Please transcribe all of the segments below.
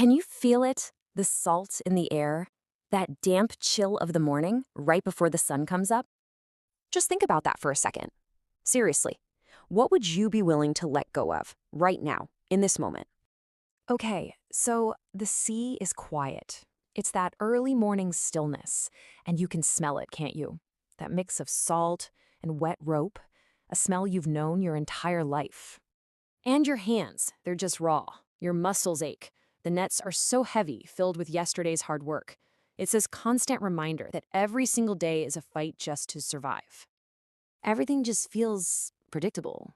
Can you feel it? The salt in the air? That damp chill of the morning, right before the sun comes up? Just think about that for a second. Seriously, what would you be willing to let go of right now, in this moment? Okay, so the sea is quiet. It's that early morning stillness, and you can smell it, can't you? That mix of salt and wet rope, a smell you've known your entire life. And your hands, they're just raw. Your muscles ache. The nets are so heavy, filled with yesterday's hard work. It's this constant reminder that every single day is a fight just to survive. Everything just feels predictable,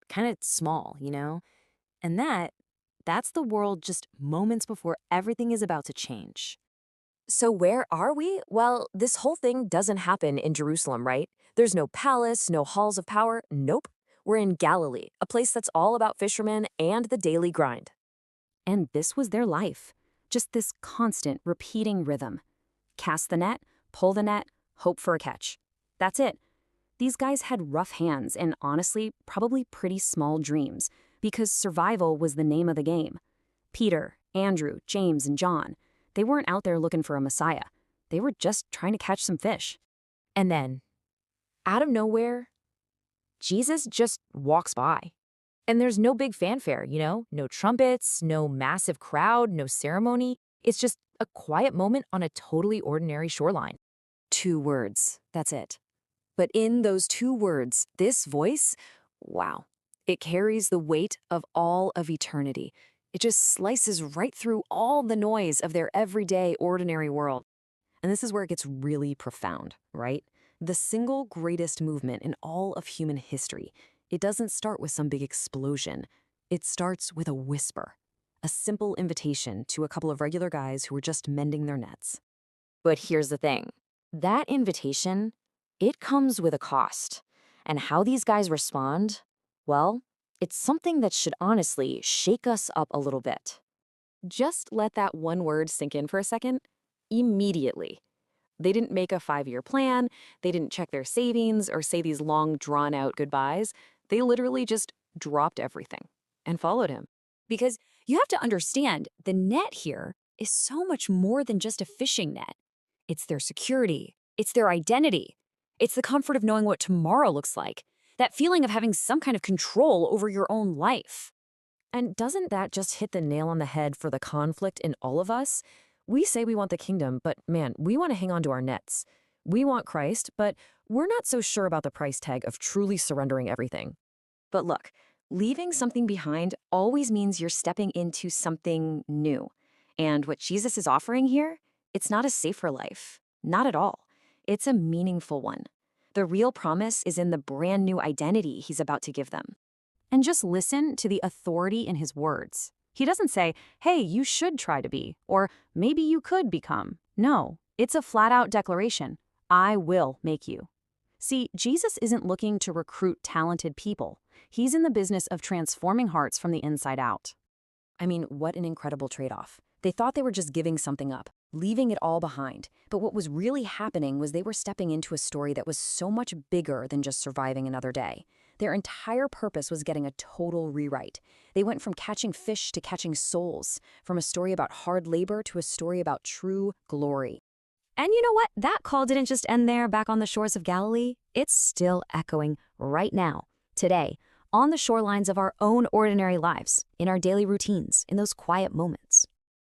kind of small, you know? And that's the world just moments before everything is about to change. So where are we? Well, this whole thing doesn't happen in Jerusalem, right? There's no palace, no halls of power. Nope. We're in Galilee, a place that's all about fishermen and the daily grind. And this was their life. Just this constant, repeating rhythm. Cast the net, pull the net, hope for a catch. That's it. These guys had rough hands and honestly, probably pretty small dreams, because survival was the name of the game. Peter, Andrew, James, and John, they weren't out there looking for a Messiah. They were just trying to catch some fish. And then, out of nowhere, Jesus just walks by. And there's no big fanfare, you know? No trumpets, no massive crowd, no ceremony. It's just a quiet moment on a totally ordinary shoreline. 2 words, that's it. But in those 2 words, this voice, wow, it carries the weight of all of eternity. It just slices right through all the noise of their everyday, ordinary world. And this is where it gets really profound, right? The single greatest movement in all of human history. It doesn't start with some big explosion. It starts with a whisper, a simple invitation to a couple of regular guys who were just mending their nets. But here's the thing. That invitation, it comes with a cost. And how these guys respond, well, it's something that should honestly shake us up a little bit. Just let that one word sink in for a second. Immediately. They didn't make a 5-year plan, they didn't check their savings or say these long, drawn-out goodbyes. They literally just dropped everything and followed him. Because you have to understand, the net here is so much more than just a fishing net. It's their security. It's their identity. It's the comfort of knowing what tomorrow looks like. That feeling of having some kind of control over your own life. And doesn't that just hit the nail on the head for the conflict in all of us? We say we want the kingdom, but man, we want to hang on to our nets. We want Christ, but we're not so sure about the price tag of truly surrendering everything. But look, leaving something behind always means you're stepping into something new. And what Jesus is offering here, it's not a safer life. Not at all. It's a meaningful one. The real promise is in the brand new identity he's about to give them. And just listen to the authority in his words. He doesn't say, hey, you should try to be, or maybe you could become. No, it's a flat-out declaration. I will make you. See, Jesus isn't looking to recruit talented people. He's in the business of transforming hearts from the inside out. I mean, what an incredible trade-off. They thought they were just giving something up, leaving it all behind. But what was really happening was they were stepping into a story that was so much bigger than just surviving another day. Their entire purpose was getting a total rewrite. They went from catching fish to catching souls, from a story about hard labor to a story about true glory. And you know what? That call didn't just end there back on the shores of Galilee. It's still echoing right now, today, on the shorelines of our own ordinary lives, in our daily routines, in those quiet moments.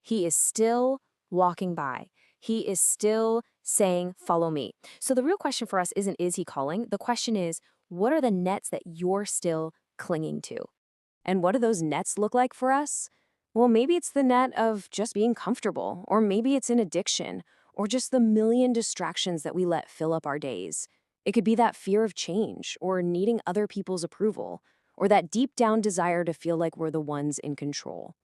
He is still walking by. He is still saying, follow me. So the real question for us isn't, is he calling? The question is, what are the nets that you're still clinging to? And what do those nets look like for us? Well, maybe it's the net of just being comfortable, or maybe it's in addiction, or just the million distractions that we let fill up our days. It could be that fear of change, or needing other people's approval, or that deep down desire to feel like we're the ones in control.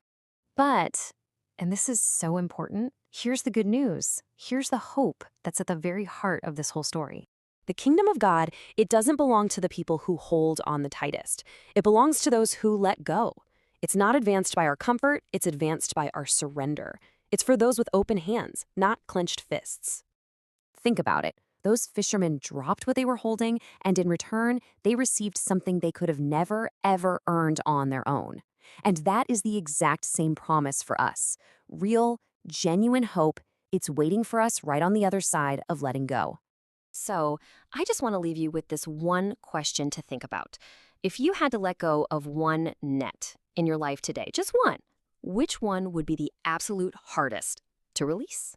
But, and this is so important, here's the good news. Here's the hope that's at the very heart of this whole story. The kingdom of God, it doesn't belong to the people who hold on the tightest. It belongs to those who let go. It's not advanced by our comfort, it's advanced by our surrender. It's for those with open hands, not clenched fists. Think about it. Those fishermen dropped what they were holding, and in return, they received something they could have never, ever earned on their own. And that is the exact same promise for us. Real, genuine hope. It's waiting for us right on the other side of letting go. So, I just want to leave you with this one question to think about. If you had to let go of one net in your life today, just one, which one would be the absolute hardest to release?